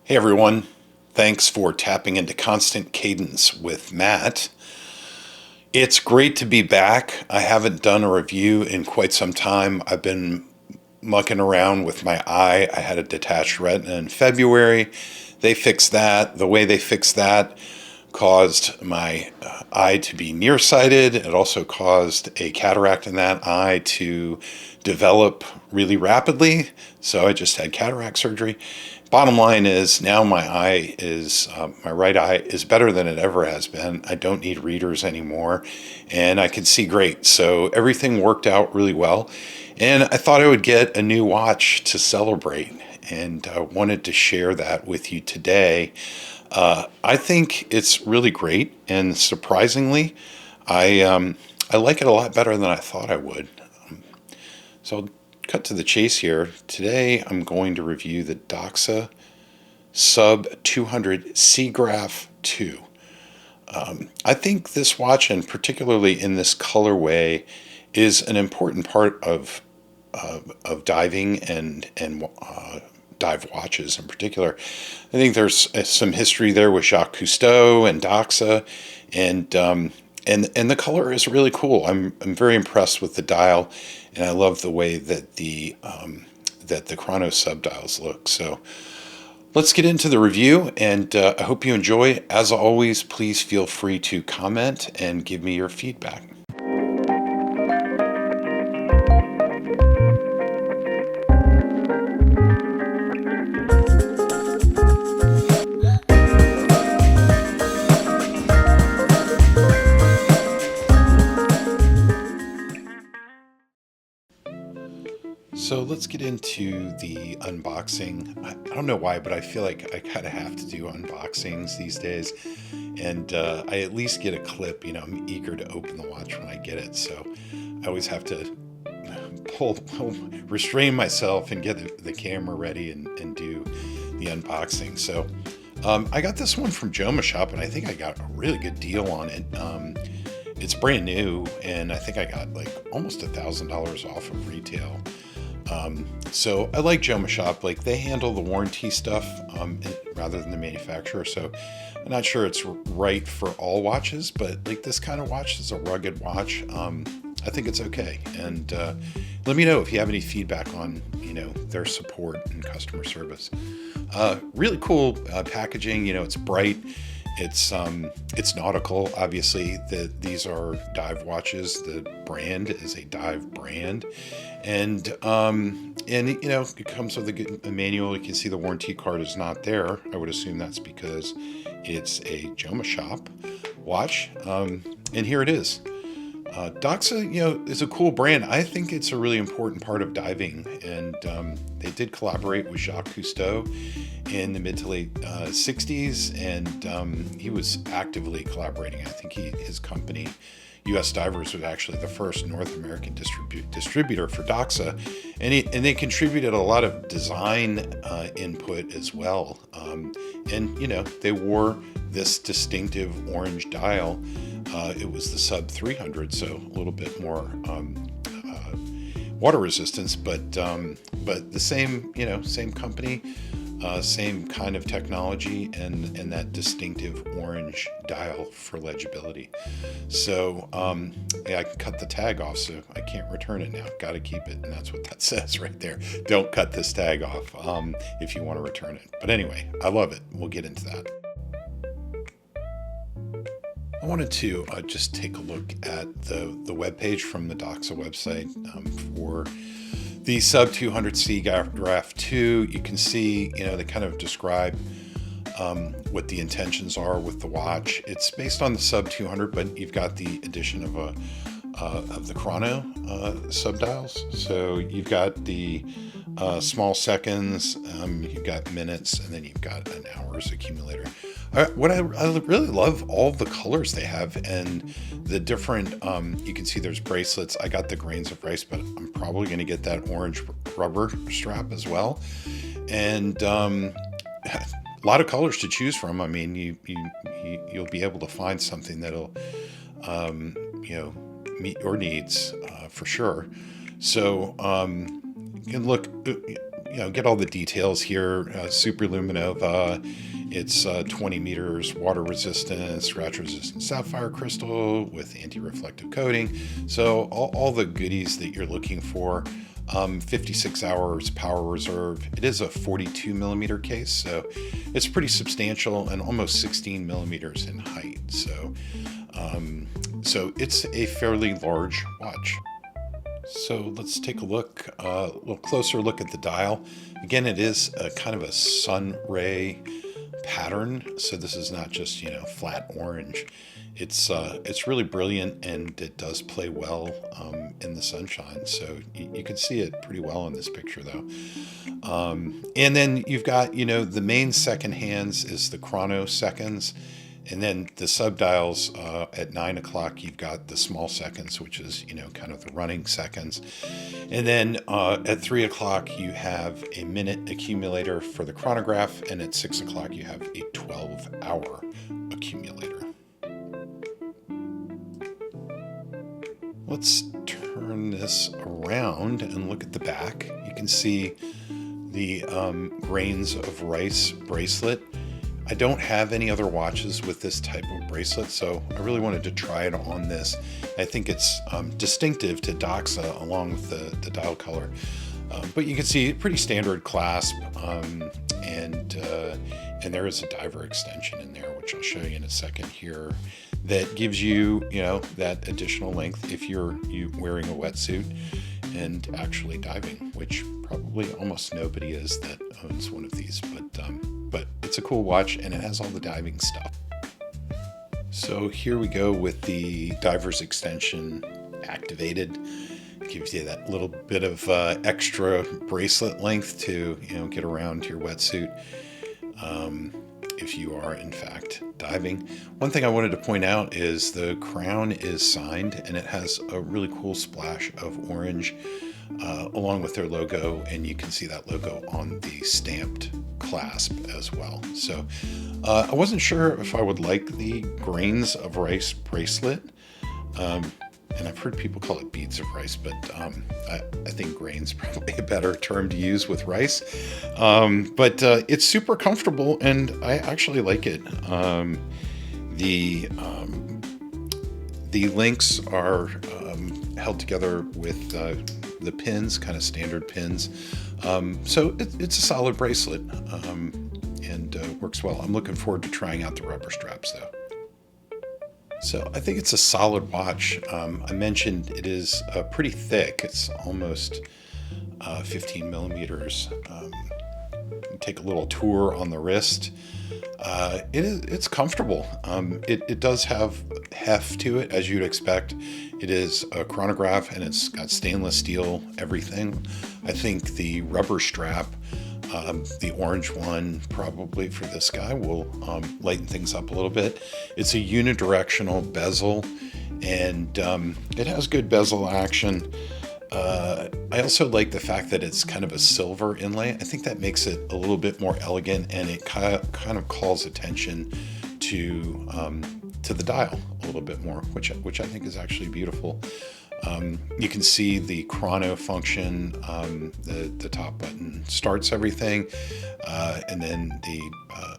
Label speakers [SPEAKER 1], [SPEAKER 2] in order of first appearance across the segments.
[SPEAKER 1] Hey everyone, thanks for tapping into Constant Cadence with Matt. It's great to be back. I haven't done a review in quite some time. I've been mucking around with my eye. I had a detached retina in February. They fixed that. The way they fixed that caused my eye to be nearsighted. It also caused a cataract in that eye to develop really rapidly. So I just had cataract surgery. Bottom line is now my right eye is better than it ever has been. I don't need readers anymore and I can see great. So everything worked out really well. And I thought I would get a new watch to celebrate, and I wanted to share that with you today. I think it's really great, and surprisingly, I like it a lot better than I thought I would. So I'll cut to the chase here. Today, I'm going to review the Doxa Sub C-Graph Ii. I think this watch, and particularly in this colorway, is an important part of diving and dive watches in particular. I think there's some history there with Jacques Cousteau and Doxa, and the color is really cool. I'm very impressed with the dial, and I love the way that the chrono sub dials look. So let's get into the review, and I hope you enjoy. As always, please feel free to comment and give me your feedback. So let's get into the unboxing. I don't know why, but I feel like I kind of have to do unboxings these days. And I at least get a clip. I'm eager to open the watch when I get it. So I always have to restrain myself and get the camera ready and do the unboxing. So I got this one from Doxa Shop, and I think I got a really good deal on it. It's brand new, and I think I got like almost $1,000 off of retail. So I like Doxa Shop. Like, they handle the warranty stuff rather than the manufacturer. So I'm not sure it's right for all watches, but like this kind of watch is a rugged watch. I think it's okay. And let me know if you have any feedback on their support and customer service. Really cool packaging. It's bright. It's nautical. Obviously, these are dive watches. The brand is a dive brand, and it comes with a manual. You can see the warranty card is not there. I would assume that's because it's a Doxa Shop watch, and here it is. Doxa, is a cool brand. I think it's a really important part of diving, and they did collaborate with Jacques Cousteau in the mid to late 60s, and he was actively collaborating. I think his company, U.S. Divers, was actually the first North American distributor for Doxa, and they contributed a lot of design input as well. They wore this distinctive orange dial. It was the Sub 300, so a little bit more water resistance, but the same company, same kind of technology, and that distinctive orange dial for legibility. So I can cut the tag off, so I can't return it now. Got to keep it, and that's what that says right there. Don't cut this tag off if you want to return it. But anyway, I love it. We'll get into that. I wanted to just take a look at the webpage from the Doxa website for the Sub 200 C-Graph Ii. You can see, they kind of describe what the intentions are with the watch. It's based on the Sub 200, but you've got the addition of the chrono sub dials. So you've got the small seconds, you've got minutes, and then you've got an hours accumulator. What I really love, all the colors they have, and the different, you can see there's bracelets. I got the grains of rice, but I'm probably going to get that orange rubber strap as well. And a lot of colors to choose from. I mean, you'll be able to find something that'll, meet your needs for sure. So you can look get all the details here. Superluminova, it's 20 meters water resistant, scratch resistant sapphire crystal with anti-reflective coating. So all the goodies that you're looking for. 56 hours power reserve. It is a 42 millimeter case, so it's pretty substantial, and almost 16 millimeters in height. So it's a fairly large watch. So let's take a little closer look at the dial. Again, it is a kind of a sun ray pattern, so this is not just flat orange. It's really brilliant, and it does play well in the sunshine. So you can see it pretty well in this picture, though. And then you've got the main second hands is the chrono seconds. And then the subdials at 9 o'clock, you've got the small seconds, which is, kind of the running seconds. And then at 3 o'clock, you have a minute accumulator for the chronograph. And at 6 o'clock, you have a 12-hour accumulator. Let's turn this around and look at the back. You can see the grains of rice bracelet. I don't have any other watches with this type of bracelet, so I really wanted to try it on this. I think it's distinctive to Doxa along with the dial color. But you can see pretty standard clasp, and there is a diver extension in there, which I'll show you in a second here, that gives you, that additional length if you're wearing a wetsuit and actually diving, which probably almost nobody is that owns one of these, but it's a cool watch, and it has all the diving stuff. So here we go with the diver's extension activated. It gives you that little bit of extra bracelet length to get around your wetsuit if you are in fact diving. One thing I wanted to point out is the crown is signed, and it has a really cool splash of orange along with their logo, and you can see that logo on the stamped clasp as well. So I wasn't sure if I would like the grains of rice bracelet, and I've heard people call it beads of rice, but I think grain's probably a better term to use with rice. But it's super comfortable, and I actually like it. The links are held together with the pins, kind of standard pins. So it's a solid bracelet, and works well. I'm looking forward to trying out the rubber straps, though. So I think it's a solid watch. I mentioned it is pretty thick. It's almost 15 millimeters. Take a little tour on the wrist. It's comfortable. It does have heft to it, as you'd expect. It is a chronograph, and it's got stainless steel everything. I think the rubber strap, the orange one, probably for this guy, will lighten things up a little bit. It's a unidirectional bezel, and it has good bezel action. I also like the fact that it's kind of a silver inlay. I think that makes it a little bit more elegant, and it kind of calls attention to the dial a little bit more, which I think is actually beautiful. You can see the chrono function. The top button starts everything, and then the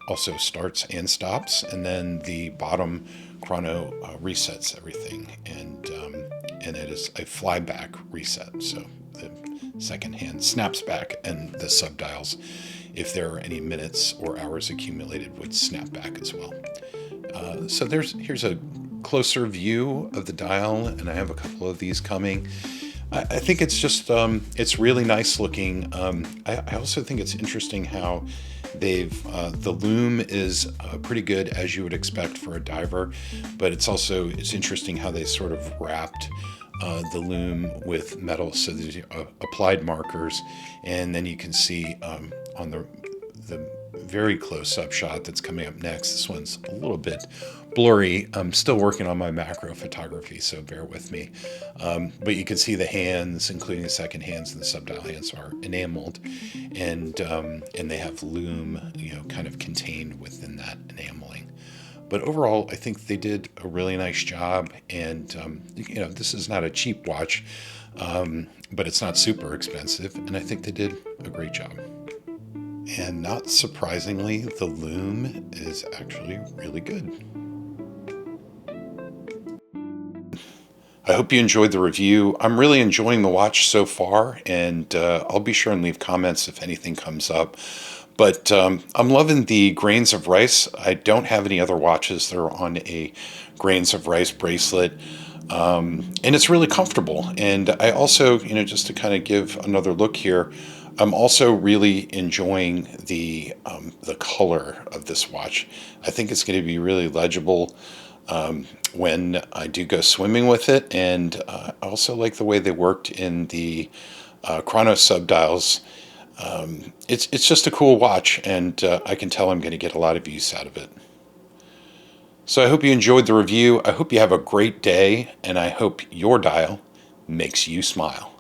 [SPEAKER 1] also starts and stops, and then the bottom chrono resets everything, and it is a flyback reset. So the second hand snaps back, and the subdials, if there are any minutes or hours accumulated, would snap back as well. So here's a closer view of the dial, and I have a couple of these coming. I think it's just it's really nice looking. I also think it's interesting how they've the loom is pretty good, as you would expect for a diver, but it's interesting how they sort of wrapped the loom with metal, so there's applied markers, and then you can see on the very close-up shot that's coming up next. This one's a little bit blurry. I'm still working on my macro photography, so bear with me. But you can see the hands, including the second hands and the subdial hands, are enameled, and they have loom, kind of contained within that enameling. But overall, I think they did a really nice job. And, this is not a cheap watch, but it's not super expensive. And I think they did a great job. And not surprisingly, the lume is actually really good. I hope you enjoyed the review. I'm really enjoying the watch so far, and I'll be sure and leave comments if anything comes up. But I'm loving the grains of rice. I don't have any other watches that are on a grains of rice bracelet. And it's really comfortable. And I also, just to kind of give another look here, I'm also really enjoying the color of this watch. I think it's going to be really legible when I do go swimming with it, and I also like the way they worked in the chrono subdials. It's just a cool watch, and I can tell I'm going to get a lot of use out of it. So I hope you enjoyed the review. I hope you have a great day, and I hope your dial makes you smile.